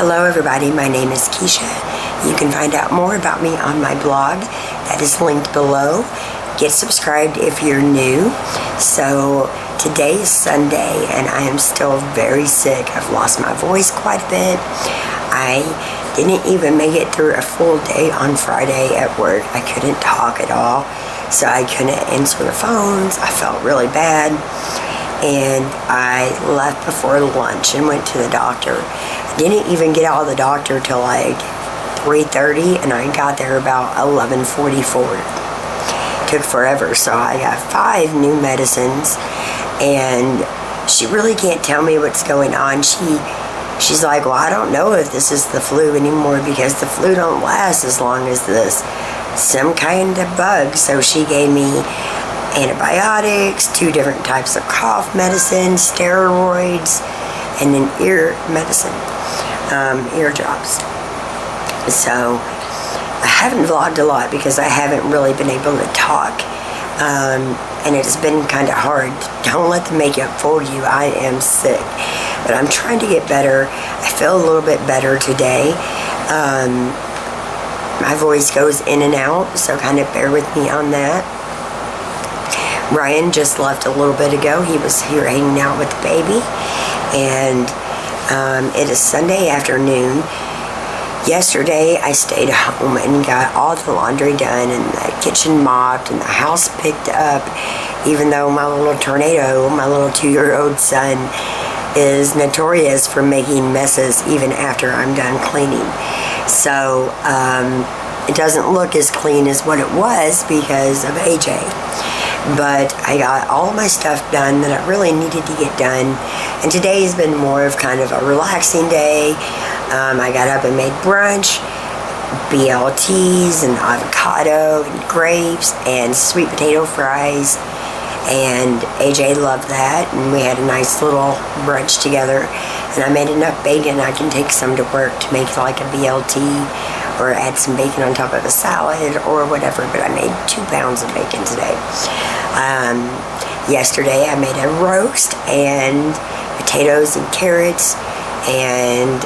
Hello everybody, my name is Kisha. You can find out more about me on my blog that is linked below. Get subscribed if you're new. So today is Sunday and I am still very sick. I've lost my voice quite a bit. I didn't even make it through a full day on Friday at work. I couldn't talk at all, so I couldn't answer the phones. I felt really bad. And I left before lunch and went to the doctor. I didn't even get out of the doctor till like 3:30, and I got there about 11:44. Took forever, so I got 5 new medicines, and she really can't tell me what's going on. She's like, well, I don't know if this is the flu anymore because the flu don't last as long as this some kind of bug. So she gave me antibiotics, 2 different types of cough medicine, steroids, and an ear medicine, ear drops. So I haven't vlogged a lot because I haven't really been able to talk, and it's been kind of hard. Don't let the makeup fool you. I am sick, but I'm trying to get better. I feel a little bit better today. My voice goes in and out, so kind of bear with me on that. Ryan just left a little bit ago. He was here hanging out with the baby, and it is Sunday afternoon. Yesterday I stayed home and got all the laundry done and the kitchen mopped and the house picked up, even though my little tornado, my little 2-year-old son, is notorious for making messes even after I'm done cleaning. So it doesn't look as clean as what it was because of AJ. But I got all of my stuff done that I really needed to get done, and today has been more of kind of a relaxing day. I got up and made brunch, BLTs and avocado and grapes and sweet potato fries, and AJ loved that, and we had a nice little brunch together. And I made enough bacon I can take some to work to make like a BLT or add some bacon on top of a salad or whatever, but I made 2 pounds of bacon today. Yesterday I made a roast and potatoes and carrots, and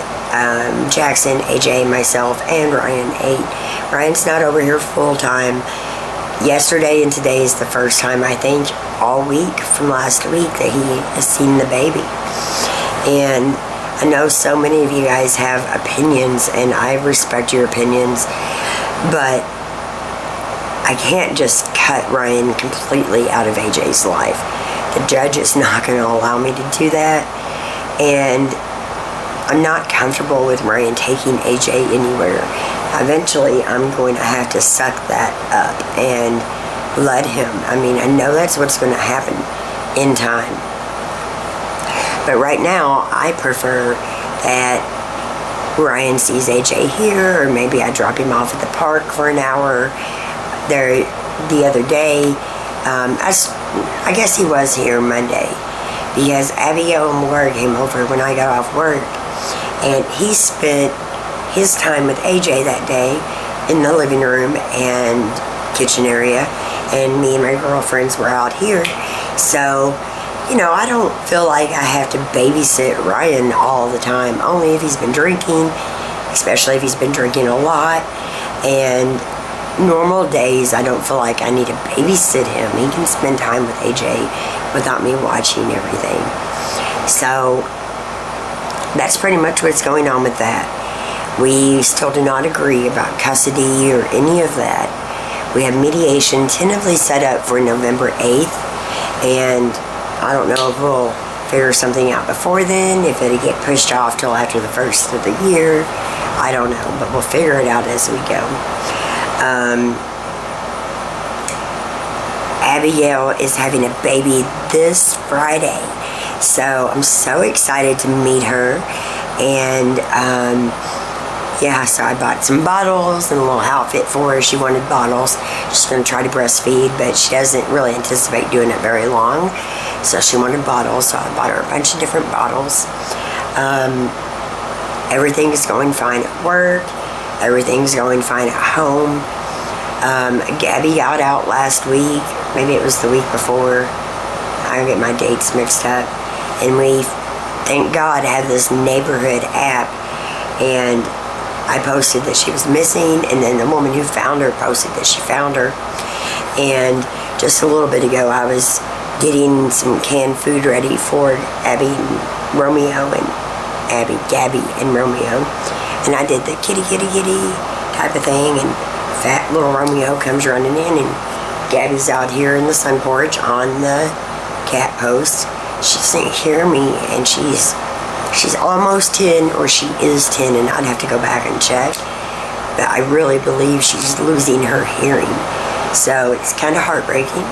Jackson, AJ, myself, and Ryan ate. Ryan's not over here full time. Yesterday and today is the first time, I think, all week from last week that he has seen the baby. And I know so many of you guys have opinions, and I respect your opinions, but I can't just cut Ryan completely out of AJ's life. The judge is not going to allow me to do that, and I'm not comfortable with Ryan taking AJ anywhere. Eventually, I'm going to have to suck that up and let him. I mean, I know that's what's going to happen in time. But right now, I prefer that Ryan sees AJ here, or maybe I drop him off at the park for an hour. There, the other day, I guess he was here Monday, because Abigail and Laura came over when I got off work, and he spent his time with AJ that day in the living room and kitchen area, and me and my girlfriends were out here. So, you know, I don't feel like I have to babysit Ryan all the time, only if he's been drinking, especially if he's been drinking a lot. And normal days, I don't feel like I need to babysit him. He can spend time with AJ without me watching everything. So that's pretty much what's going on with that. We still do not agree about custody or any of that. We have mediation tentatively set up for November 8th, and I don't know if we'll figure something out before then, if it'll get pushed off till after the first of the year. I don't know, but we'll figure it out as we go. Abigail is having a baby this Friday, so I'm so excited to meet her. And yeah, so I bought some bottles and a little outfit for her. She wanted bottles. She's going to try to breastfeed, but she doesn't really anticipate doing it very long, so she wanted bottles, so I bought her a bunch of different bottles. Everything's going fine at work. Everything's going fine at home. Gabby got out last week. Maybe it was the week before. I get my dates mixed up. And we, thank God, have this neighborhood app and I posted that she was missing, and then the woman who found her posted that she found her. And just a little bit ago, I was getting some canned food ready for Abby and Romeo, and Gabby and Romeo. And I did the kitty, kitty, kitty type of thing, and fat little Romeo comes running in, and Gabby's out here in the sun porch on the cat post. She doesn't hear me, and she's almost 10, or she is 10, and I'd have to go back and check. But I really believe she's losing her hearing. So it's kind of heartbreaking.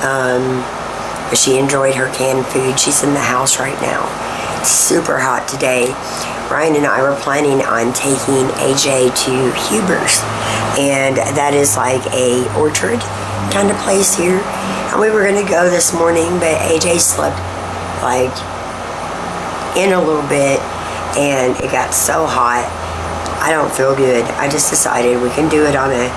But she enjoyed her canned food. She's in the house right now. It's super hot today. Ryan and I were planning on taking AJ to Huber's, and that is like a orchard kind of place here. And we were gonna go this morning, but AJ slept like in a little bit, and it got so hot. I don't feel good. I just decided we can do it on a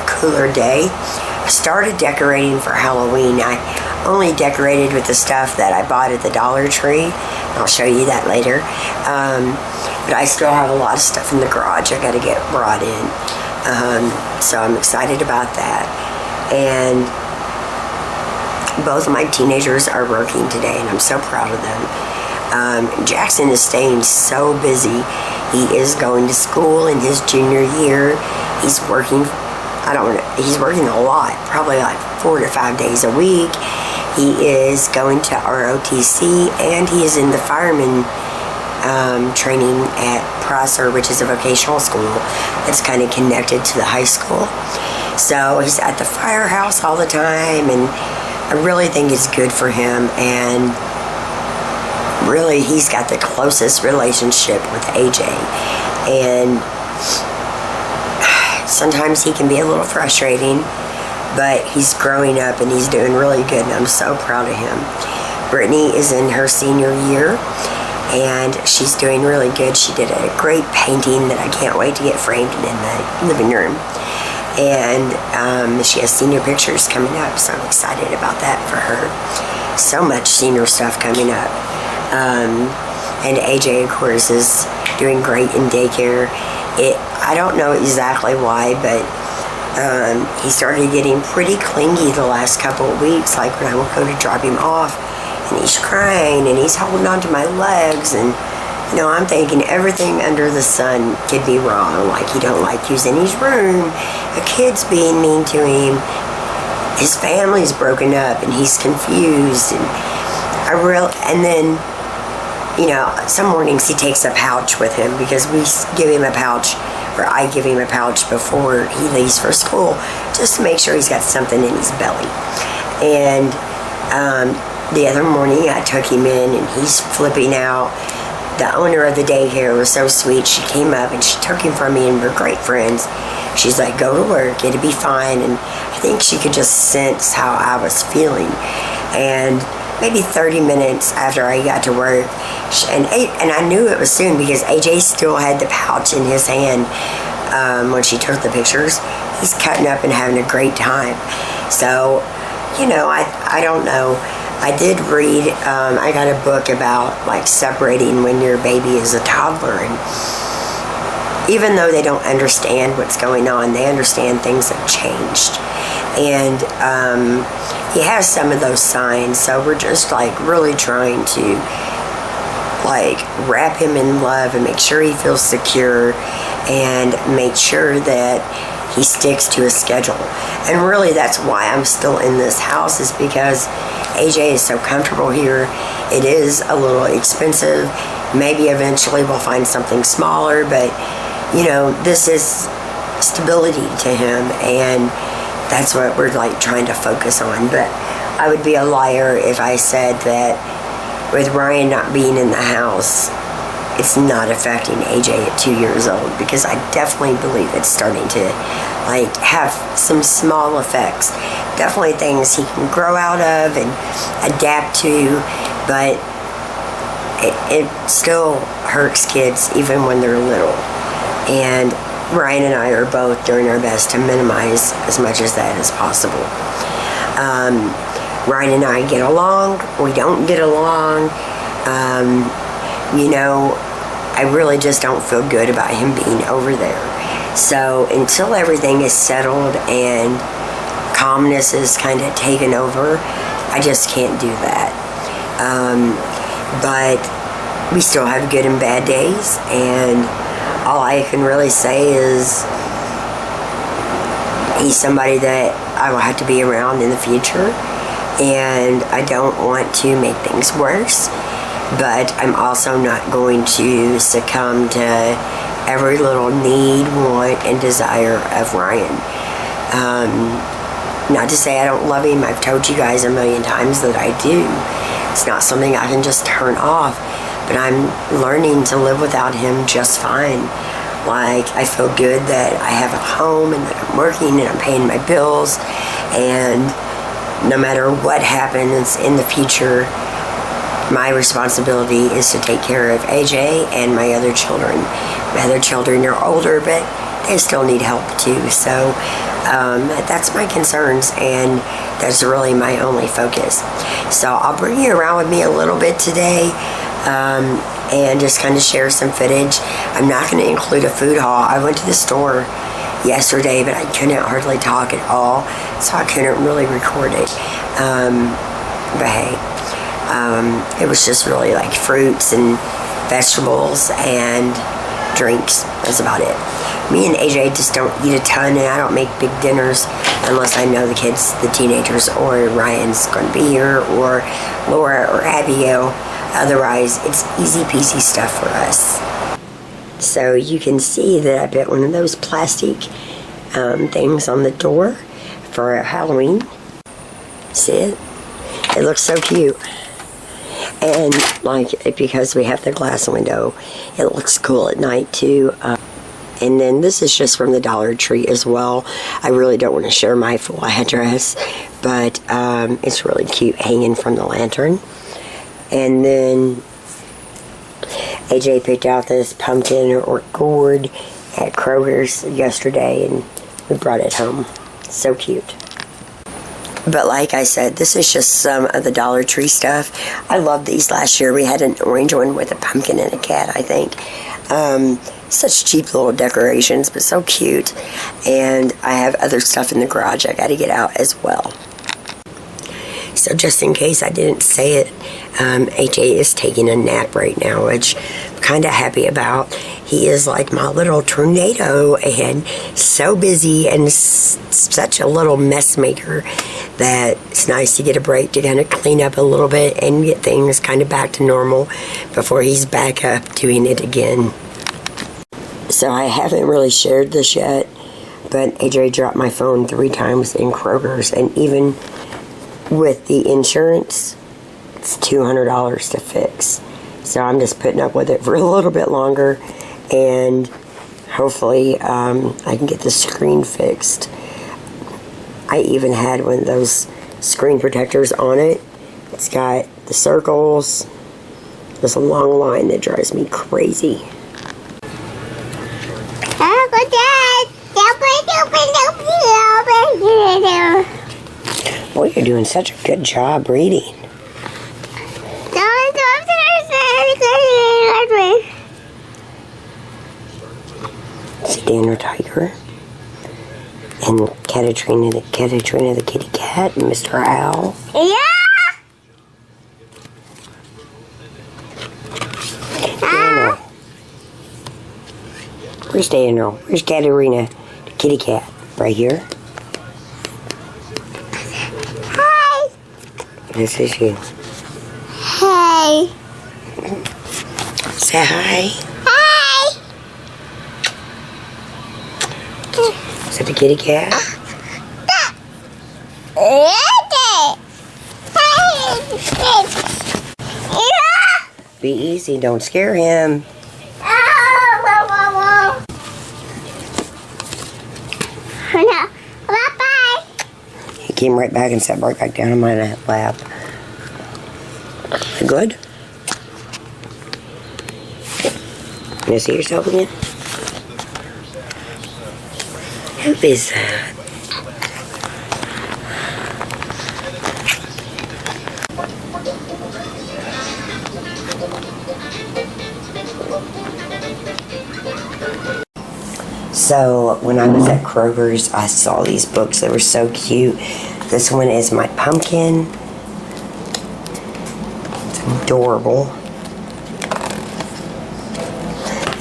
cooler day. I started decorating for Halloween. I only decorated with the stuff that I bought at the Dollar Tree. I'll show you that later. But I still have a lot of stuff in the garage I got to get brought in. So I'm excited about that. And both of my teenagers are working today, and I'm so proud of them. Jackson is staying so busy. He is going to school in his junior year. He's working, he's working a lot, probably like 4 to 5 days a week. He is going to ROTC, and he is in the fireman training at Prosser, which is a vocational school that's kind of connected to the high school. So he's at the firehouse all the time, and I really think it's good for him. And really, he's got the closest relationship with AJ. And sometimes he can be a little frustrating, but he's growing up and he's doing really good, and I'm so proud of him. Brittany is in her senior year, and she's doing really good. She did a great painting that I can't wait to get framed in the living room. And she has senior pictures coming up, so I'm excited about that for her. So much senior stuff coming up. And AJ, of course, is doing great in daycare. I don't know exactly why, but he started getting pretty clingy the last couple of weeks, like when I would go to drop him off, and he's crying, and he's holding on to my legs, and I'm thinking everything under the sun could be wrong. Like, he don't like using his room, a kid's being mean to him, his family's broken up, and he's confused, and then some mornings he takes a pouch with him, because we give him a pouch, or I give him a pouch before he leaves for school, just to make sure he's got something in his belly. And the other morning I took him in, and he's flipping out. The owner of the daycare was so sweet. She came up and she took him from me, and we're great friends. She's like, go to work, it'll be fine. And I think she could just sense how I was feeling. And maybe 30 minutes after I got to work, and I knew it was soon, because AJ still had the pouch in his hand when she took the pictures. He's cutting up and having a great time. So, I don't know. I did read, I got a book about like separating when your baby is a toddler, and even though they don't understand what's going on, they understand things have changed. And he has some of those signs, so we're just like really trying to like wrap him in love and make sure he feels secure, and make sure that he sticks to a schedule. And really, that's why I'm still in this house, is because AJ is so comfortable here. It is a little expensive. Maybe eventually we'll find something smaller, but this is stability to him, and that's what we're like trying to focus on. But I would be a liar if I said that with Ryan not being in the house, it's not affecting AJ at 2 years old, because I definitely believe it's starting to like have some small effects. Definitely things he can grow out of and adapt to, but it still hurts kids even when they're little. And Ryan and I are both doing our best to minimize as much as that as possible. Ryan and I get along, we don't get along. I really just don't feel good about him being over there. So until everything is settled and calmness is kind of taken over, I just can't do that. But we still have good and bad days, and all I can really say is he's somebody that I will have to be around in the future, and I don't want to make things worse, but I'm also not going to succumb to every little need, want, and desire of Ryan. Not to say I don't love him. I've told you guys a million times that I do. It's not something I can just turn off, but I'm learning to live without him just fine. Like, I feel good that I have a home and that I'm working and I'm paying my bills, and no matter what happens in the future, my responsibility is to take care of AJ and my other children. My other children are older, but they still need help too. So that's my concerns, and that's really my only focus. So I'll bring you around with me a little bit today, and just kind of share some footage. I'm not going to include a food haul. I went to the store yesterday, but I couldn't hardly talk at all, so I couldn't really record it. But hey, it was just really like fruits and vegetables and drinks. That's about it. Me and AJ just don't eat a ton, and I don't make big dinners unless I know the kids, the teenagers, or Ryan's going to be here, or Laura or Abigail. Otherwise, it's easy peasy stuff for us. So you can see that I put one of those plastic things on the door for Halloween. See it? It looks so cute. And like, because we have the glass window, it looks cool at night too. And then this is just from the Dollar Tree as well. I really don't want to share my full address, but it's really cute hanging from the lantern. And then AJ picked out this pumpkin or gourd at Kroger's yesterday, and we brought it home. So cute. But like I said, this is just some of the Dollar Tree stuff. I loved these last year. We had an orange one with a pumpkin and a cat, I think. Such cheap little decorations, but so cute. And I have other stuff in the garage I got to get out as well. So just in case I didn't say it, AJ is taking a nap right now, which I'm kind of happy about. He is like my little tornado and so busy and such a little mess maker that it's nice to get a break to kind of clean up a little bit and get things kind of back to normal before he's back up doing it again. So I haven't really shared this yet, but AJ dropped my phone 3 times in Kroger's, and even with the insurance, it's $200 to fix. So I'm just putting up with it for a little bit longer, and hopefully I can get the screen fixed. I even had one of those screen protectors on it. It's got the circles. There's a long line that drives me crazy. Boy, you're doing such a good job reading. See Daniel Tiger and Catatrina the kitty cat and Mr. Owl. Yeah. Daniel. Where's Daniel? Where's Katarina the kitty cat? Right here. Hi. This is you. Hey. Say hi. Hi. Is that the kitty cat? Be easy, don't scare him. Bye-bye. He came right back and sat right back down in my lap. Good? Can you see yourself again? Who is that? So when I was at Kroger's, I saw these books. They were so cute. This one is My Pumpkin. It's adorable.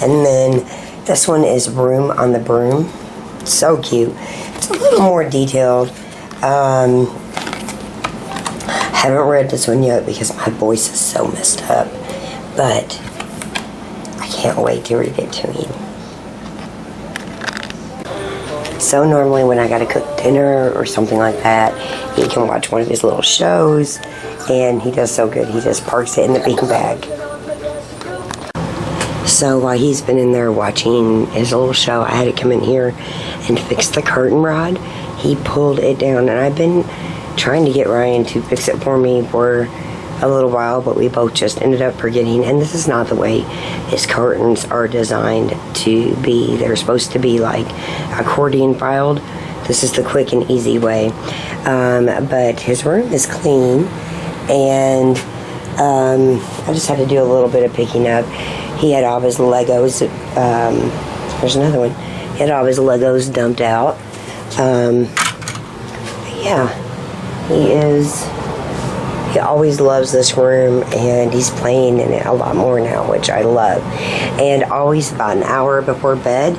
And then this one is Room on the Broom. So cute. It's a little more detailed. Haven't read this one yet because my voice is so messed up. But I can't wait to read it to him. So normally when I gotta cook dinner or something like that, he can watch one of his little shows, and he does so good. He just parks it in the beanbag. So while he's been in there watching his little show, I had to come in here and fix the curtain rod. He pulled it down, and I've been trying to get Ryan to fix it for me for a little while, but we both just ended up forgetting. And this is not the way his curtains are designed to be. They're supposed to be like accordion filed. This is the quick and easy way. But his room is clean, and I just had to do a little bit of picking up. He had all his Legos. There's another one. He had all his Legos dumped out. Yeah, he always loves this room, and he's playing in it a lot more now, which I love. And always about an hour before bed,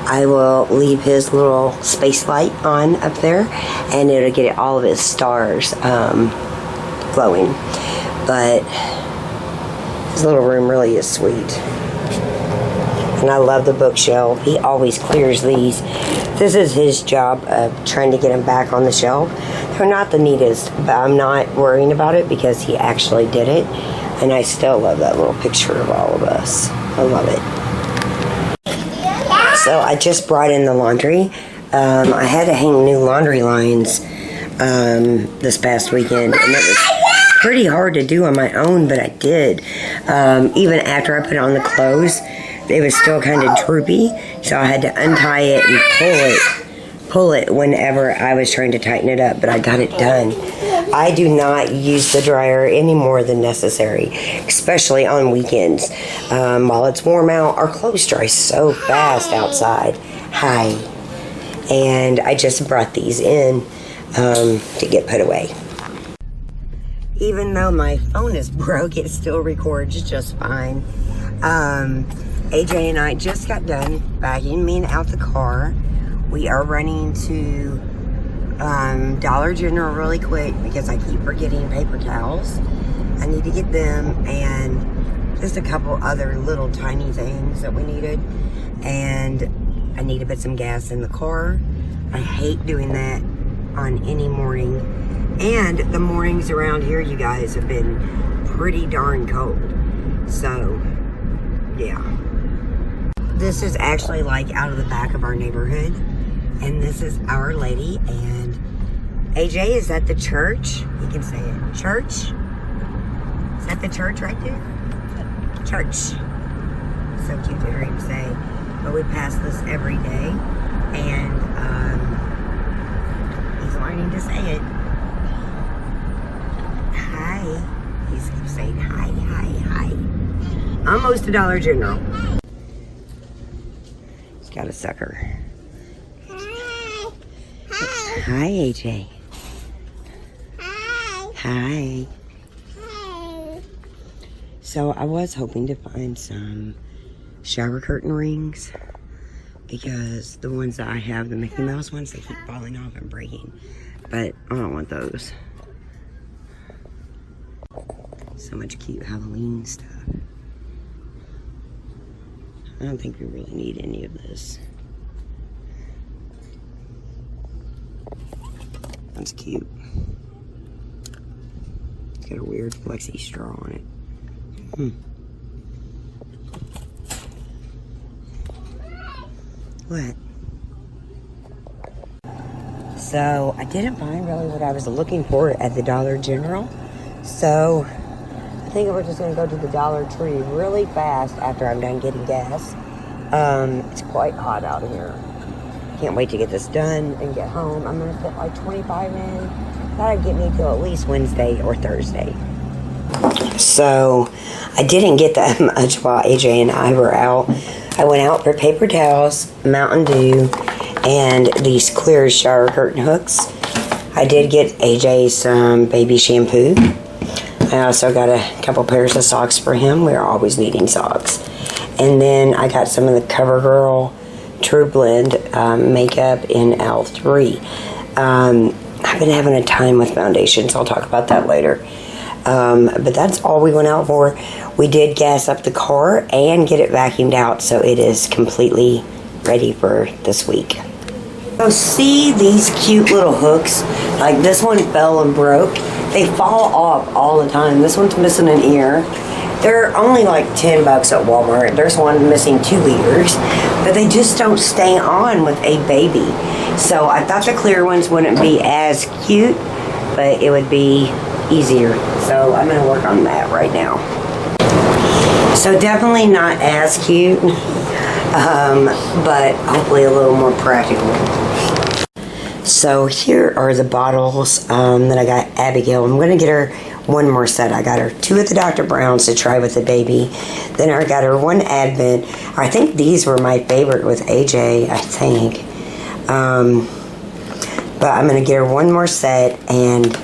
I will leave his little space light on up there, and it'll get all of his stars glowing. But his little room really is sweet. And I love the bookshelf. He always clears these. This is his job of trying to get them back on the shelf. They're not the neatest, but I'm not worrying about it because he actually did it. And I still love that little picture of all of us. I love it. So I just brought in the laundry. I had to hang new laundry lines this past weekend, and it was pretty hard to do on my own, but I did. Even after I put on the clothes, it was still kind of droopy, so I had to untie it and pull it whenever I was trying to tighten it up, but I got it done. I do not use the dryer any more than necessary, especially on weekends. While it's warm out, our clothes dry so fast outside. Hi. And I just brought these in to get put away. Even though my phone is broke, it still records just fine. AJ and I just got done bagging me out the car. We are running to Dollar General really quick because I keep forgetting paper towels. I need to get them, and just a couple other little tiny things that we needed. And I need to put some gas in the car. I hate doing that on any morning. And the mornings around here, you guys, have been pretty darn cold. So, yeah. This is actually like out of the back of our neighborhood. And this is Our Lady. And AJ is at the church. You can say it. Church? Is that the church right there? Church. So cute to hear him say. But we pass this every day. And he's learning to say it. Hi. He keeps saying hi, hi, hi. Almost to Dollar General. He's got a sucker. Hi. Hi, AJ. Hi. Hi. Hi. So I was hoping to find some shower curtain rings because the ones that I have, the Mickey Mouse ones, they keep falling off and breaking. But I don't want those. So much cute Halloween stuff. I don't think we really need any of this. That's cute. It's got a weird flexi straw on it. What? So I didn't find really what I was looking for at the Dollar General. So I think we're just going to go to the Dollar Tree really fast after I'm done getting gas. It's quite hot out here. Can't wait to get this done and get home. I'm going to put like 25 in. That'll get me till at least Wednesday or Thursday. So I didn't get that much while AJ and I were out. I went out for paper towels, Mountain Dew, and these clear shower curtain hooks. I did get AJ some baby shampoo. I also got a couple pairs of socks for him. We're always needing socks. And then I got some of the CoverGirl True Blend makeup in L3. I've been having a time with foundations. I'll talk about that later. But that's all we went out for. We did gas up the car and get it vacuumed out, so it is completely ready for this week. So see these cute little hooks? Like this one fell and broke. They fall off all the time. This one's missing an ear. They're only like $10 at Walmart. There's one missing 2 ears, but they just don't stay on with a baby. So I thought the clear ones wouldn't be as cute, but it would be easier. So I'm going to work on that right now. So definitely not as cute, but hopefully a little more practical. So here are the bottles that I got Abigail. I'm going to get her one more set. I got her 2 of the Dr. Brown's to try with the baby. Then I got her 1 Advent. I think these were my favorite with AJ, I think. But I'm going to get her 1 more set, and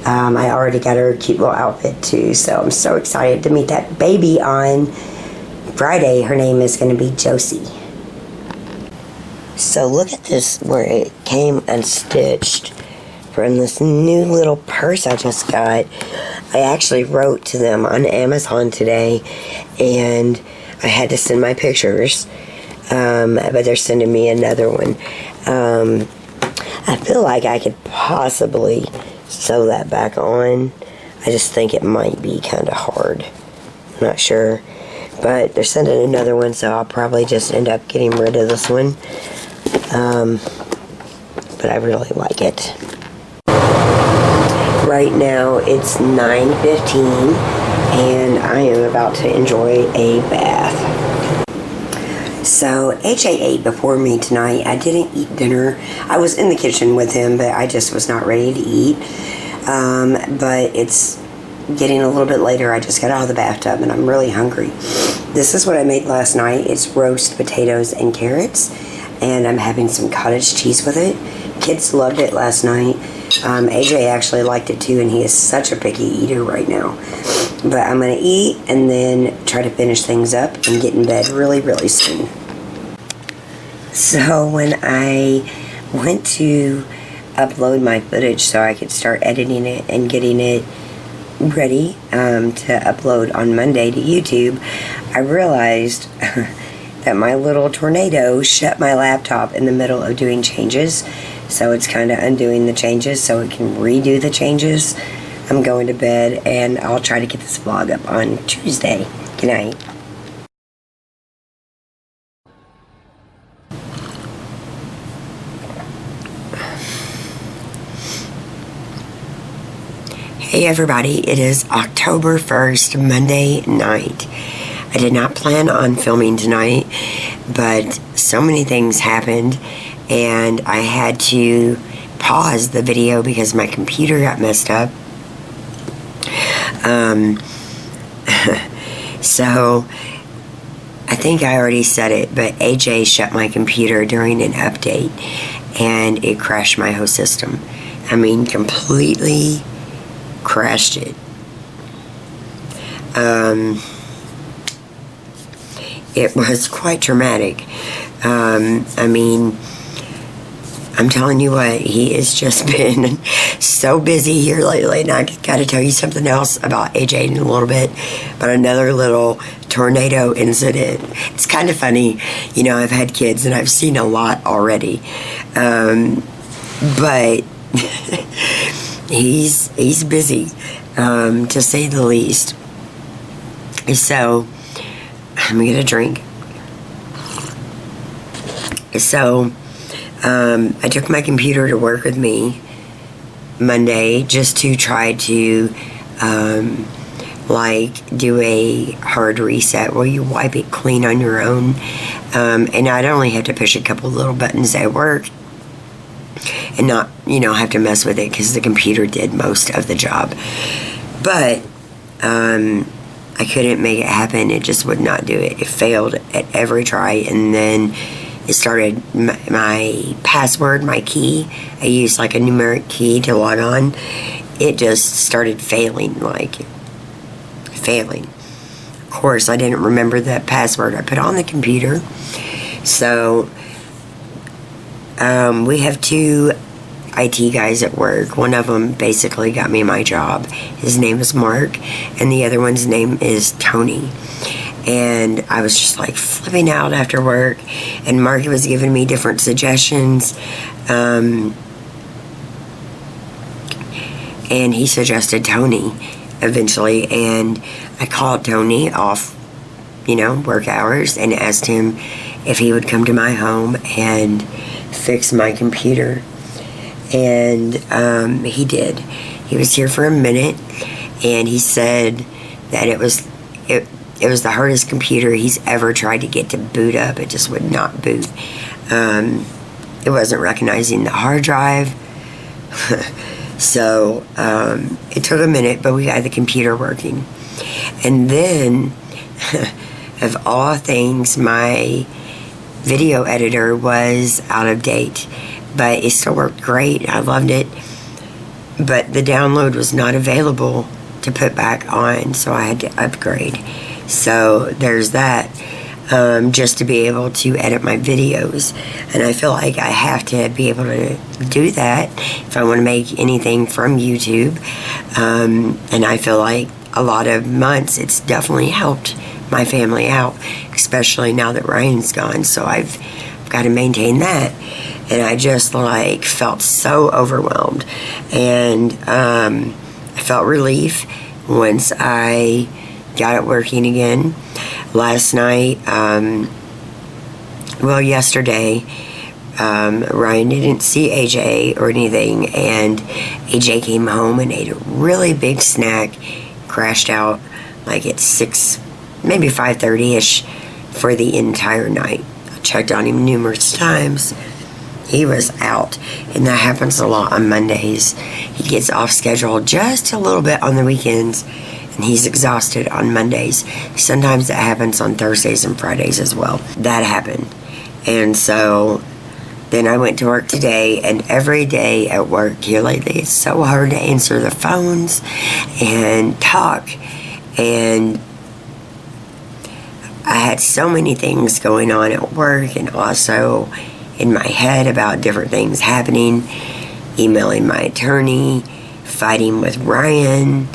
I already got her a cute little outfit too. So I'm so excited to meet that baby on Friday. Her name is going to be Josie. So look at this, where it came unstitched from this new little purse I just got. I actually wrote to them on Amazon today, and I had to send my pictures, but they're sending me another one. I feel like I could possibly sew that back on. I just think it might be kind of hard. I'm not sure, but they're sending another one, so I'll probably just end up getting rid of this one. But I really like it. Right now it's 9:15 and I am about to enjoy a bath. So AJ ate before me tonight. I didn't eat dinner. I was in the kitchen with him, but I just was not ready to eat. But it's getting a little bit later. I just got out of the bathtub and I'm really hungry. This is what I made last night. It's roast potatoes and carrots, and I'm having some cottage cheese with it. Kids loved it last night. AJ actually liked it too, and he is such a picky eater right now. But I'm going to eat and then try to finish things up and get in bed really, really soon. So when I went to upload my footage so I could start editing it and getting it ready to upload on Monday to YouTube, I realized that my little tornado shut my laptop in the middle of doing changes. So it's kind of undoing the changes so it can redo the changes. I'm going to bed, and I'll try to get this vlog up on Tuesday. Good night. Hey everybody, it is October 1st, Monday night. I did not plan on filming tonight, but so many things happened, and I had to pause the video because my computer got messed up. So I think I already said it, but AJ shut my computer during an update, and it crashed my whole system. I mean, completely crashed it. It was quite traumatic. I mean, I'm telling you what, he has just been so busy here lately, and I got to tell you something else about AJ in a little bit, but another little tornado incident. It's kind of funny, you know, I've had kids and I've seen a lot already, but he's busy, to say the least. So I'm gonna get a drink. So I took my computer to work with me Monday just to try to like do a hard reset where you wipe it clean on your own, and I'd only have to push a couple little buttons at work and not, you know, have to mess with it because the computer did most of the job. But I couldn't make it happen. It just would not do it. It failed at every try. And then it started my password, my key. I used like a numeric key to log on. It just started failing. Of course, I didn't remember that password I put on the computer. So we have 2 IT guys at work. One of them basically got me my job. His name is Mark, and the other one's name is Tony. And I was just like flipping out after work, and Mark was giving me different suggestions. And he suggested Tony eventually, and I called Tony off, work hours, and asked him if he would come to my home and fix my computer. And he did. He was here for a minute, and he said that it was the hardest computer he's ever tried to get to boot up. It just would not boot. It wasn't recognizing the hard drive. So it took a minute, but we got the computer working. And then, of all things, my video editor was out of date, but it still worked great. I loved it, but the download was not available to put back on, so I had to upgrade. So there's that, just to be able to edit my videos. And I feel like I have to be able to do that if I want to make anything from YouTube. And I feel like a lot of months it's definitely helped my family out, especially now that Ryan's gone. So I've got to maintain that. And I just felt so overwhelmed. And I felt relief once I got it working again. Last night, yesterday, Ryan didn't see AJ or anything, and AJ came home and ate a really big snack, crashed out at 6, maybe 5:30ish for the entire night. I checked on him numerous times. He was out, and that happens a lot on Mondays. He gets off schedule just a little bit on the weekends, and he's exhausted on Mondays. Sometimes that happens on Thursdays and Fridays as well. That happened. And so then I went to work today, and every day at work here lately, it's so hard to answer the phones and talk. And I had so many things going on at work, and also in my head about different things happening, emailing my attorney, fighting with Ryan,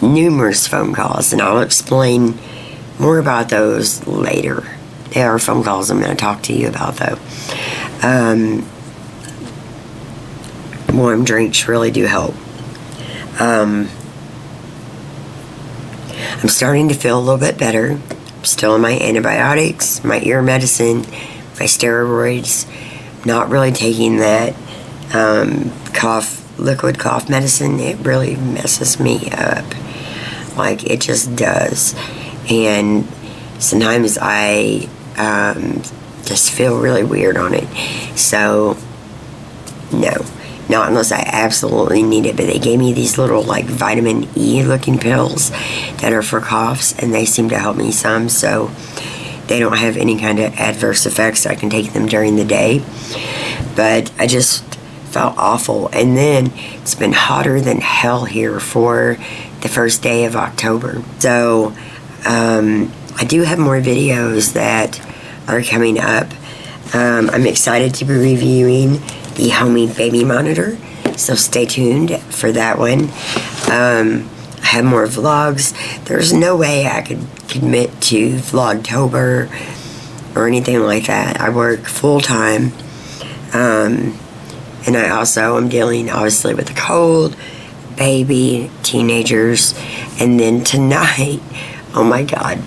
numerous phone calls, and I'll explain more about those later. There are phone calls I'm going to talk to you about, though. Warm drinks really do help. I'm starting to feel a little bit better. I'm still on my antibiotics, my ear medicine, my steroids. Not really taking that liquid cough medicine. It really messes me up. It just does. And sometimes I just feel really weird on it. So, no. Not unless I absolutely need it. But they gave me these little vitamin E looking pills that are for coughs, and they seem to help me some. So they don't have any kind of adverse effects. I can take them during the day. But I just felt awful. And then it's been hotter than hell here for the first day of October. So I do have more videos that are coming up. I'm excited to be reviewing the Homey baby monitor, so stay tuned for that one. I have more vlogs. There's no way I could commit to Vlogtober or anything like that. I work full-time, and I also am dealing obviously with a cold, baby, teenagers, and then tonight, oh my God.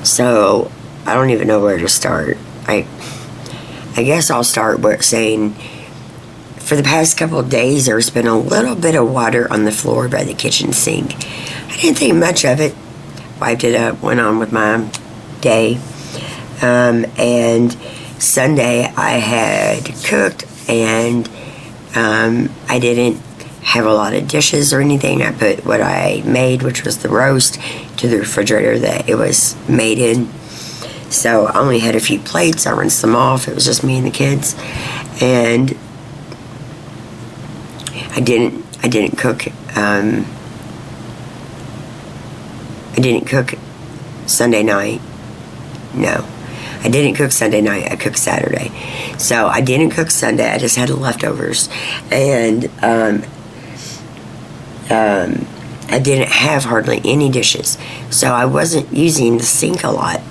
So I don't even know where to start. I guess I'll start with saying, for the past couple of days, there's been a little bit of water on the floor by the kitchen sink. I didn't think much of it. Wiped it up, went on with my day. And Sunday, I had cooked, and I didn't have a lot of dishes or anything. I put what I made, which was the roast, to the refrigerator that it was made in. So I only had a few plates. I rinsed them off. It was just me and the kids. And I didn't cook Sunday night. No, I didn't cook Sunday night. I cooked Saturday. So I didn't cook Sunday. I just had leftovers. And I didn't have hardly any dishes. So I wasn't using the sink a lot.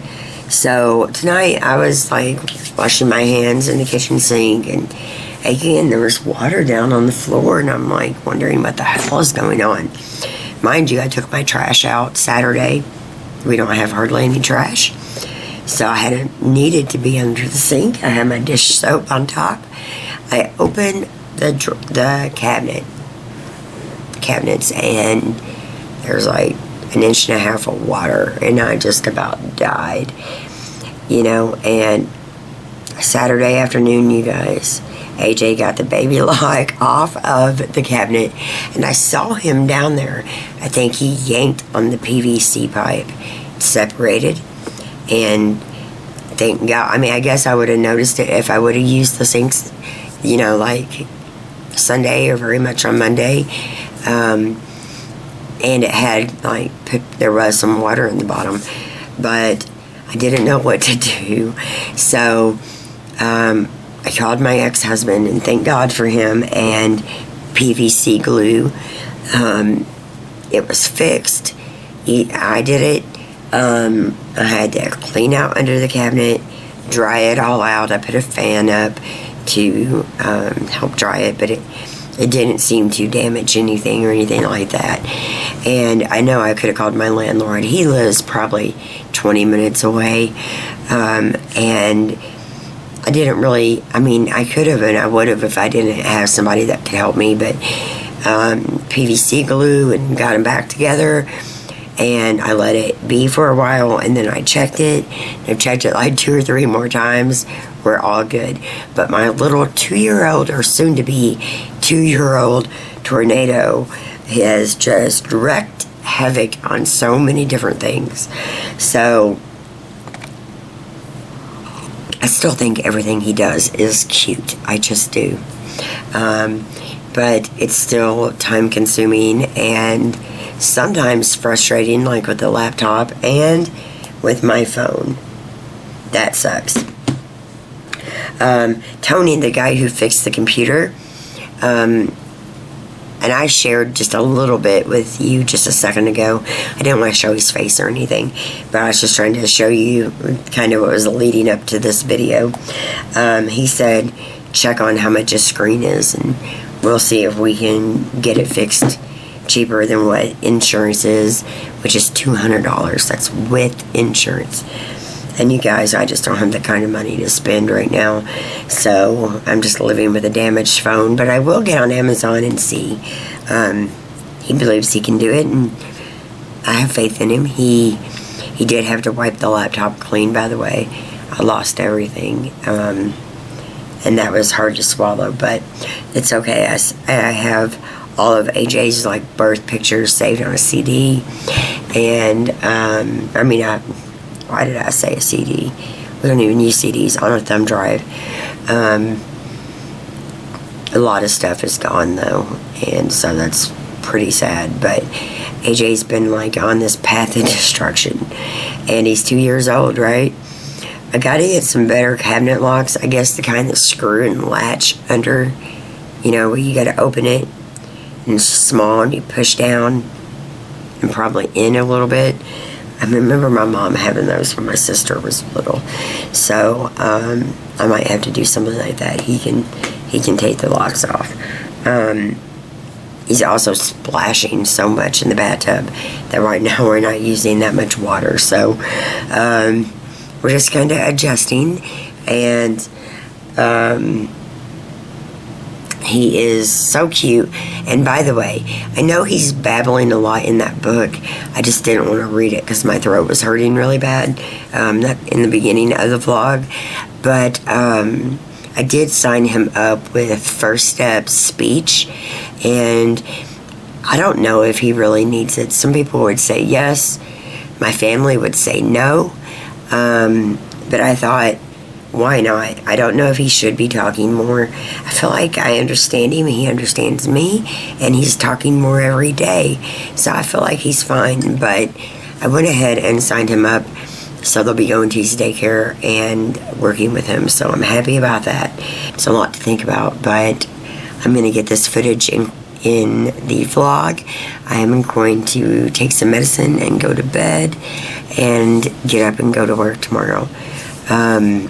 So tonight I was like washing my hands in the kitchen sink, and again there was water down on the floor, and I'm like wondering what the hell is going on. Mind you, I took my trash out Saturday. We don't have hardly any trash. So I needed to be under the sink. I had my dish soap on top. I opened the cabinets, and there's like an inch and a half of water, and I just about died, you know. And Saturday afternoon, you guys, AJ got the baby lock off of the cabinet, and I saw him down there. I think he yanked on the PVC pipe, separated, and thank God. I mean, I guess I would have noticed it if I would have used the sinks, you know, like Sunday or very much on Monday. And it had like there was some water in the bottom, but I didn't know what to do. So I called my ex-husband, and thank God for him and PVC glue. It was fixed. I did it. I had to clean out under the cabinet, dry it all out. I put a fan up to help dry it, but it didn't seem to damage anything or anything like that. And I know I could have called my landlord. He lives probably 20 minutes away. And I didn't really, I mean, I could have and I would have if I didn't have somebody that could help me. But PVC glue, and got them back together. And I let it be for a while, and then I checked it. I've checked it like 2 or 3 more times. We're all good. But my little 2-year-old, or soon to be 2-year-old tornado, has just wreaked havoc on so many different things. So I still think everything he does is cute. I just do. But it's still time consuming and sometimes frustrating, like with the laptop and with my phone. That sucks. Tony, the guy who fixed the computer, and I shared just a little bit with you just a second ago. I didn't want to show his face or anything, but I was just trying to show you kind of what was leading up to this video. He said, check on how much his screen is, and we'll see if we can get it fixed cheaper than what insurance is, which is $200. That's with insurance. And you guys, I just don't have the kind of money to spend right now, so I'm just living with a damaged phone. But I will get on Amazon and see. He believes he can do it, and I have faith in him. He did have to wipe the laptop clean, by the way. I lost everything, and that was hard to swallow, but it's okay. I have all of AJ's like birth pictures saved on a CD, and why did I say a CD? We don't even use CDs, on a thumb drive. A lot of stuff is gone though, and so that's pretty sad. But AJ's been like on this path of destruction, and he's 2 years old, right? I gotta get some better cabinet locks, I guess the kind that screw and latch under, you know, where you gotta open it, and it's small and you push down and probably in a little bit. I remember my mom having those when my sister was little, so I might have to do something like that. He can take the locks off. He's also splashing so much in the bathtub that right now we're not using that much water, so we're just kind of adjusting. And he is so cute. And by the way, I know he's babbling a lot in that book. I just didn't want to read it because my throat was hurting really bad in the beginning of the vlog. But I did sign him up with First Steps speech, and I don't know if he really needs it. Some people would say yes. My family would say no. But I thought, why not? I don't know if he should be talking more. I feel like I understand him, he understands me, and he's talking more every day. So I feel like he's fine, but I went ahead and signed him up, so they'll be going to his daycare and working with him. So I'm happy about that. It's a lot to think about, but I'm going to get this footage in the vlog. I am going to take some medicine and go to bed and get up and go to work tomorrow. I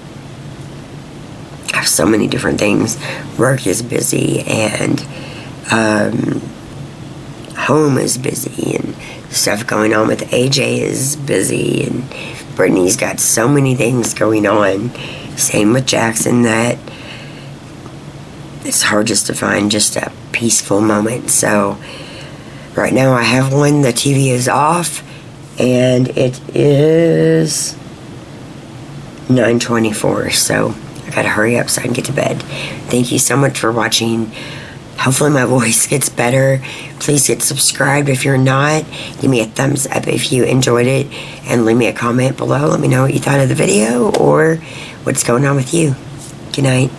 have so many different things. Work is busy, and home is busy, and stuff going on with AJ is busy, and Brittany's got so many things going on. Same with Jackson, that it's hard just to find just a peaceful moment. So right now I have one, the TV is off, and it is 9:24, so I gotta hurry up so I can get to bed. Thank you so much for watching. Hopefully my voice gets better. Please get subscribed if you're not. Give me a thumbs up if you enjoyed it, and leave me a comment below. Let me know what you thought of the video or what's going on with you. Good night.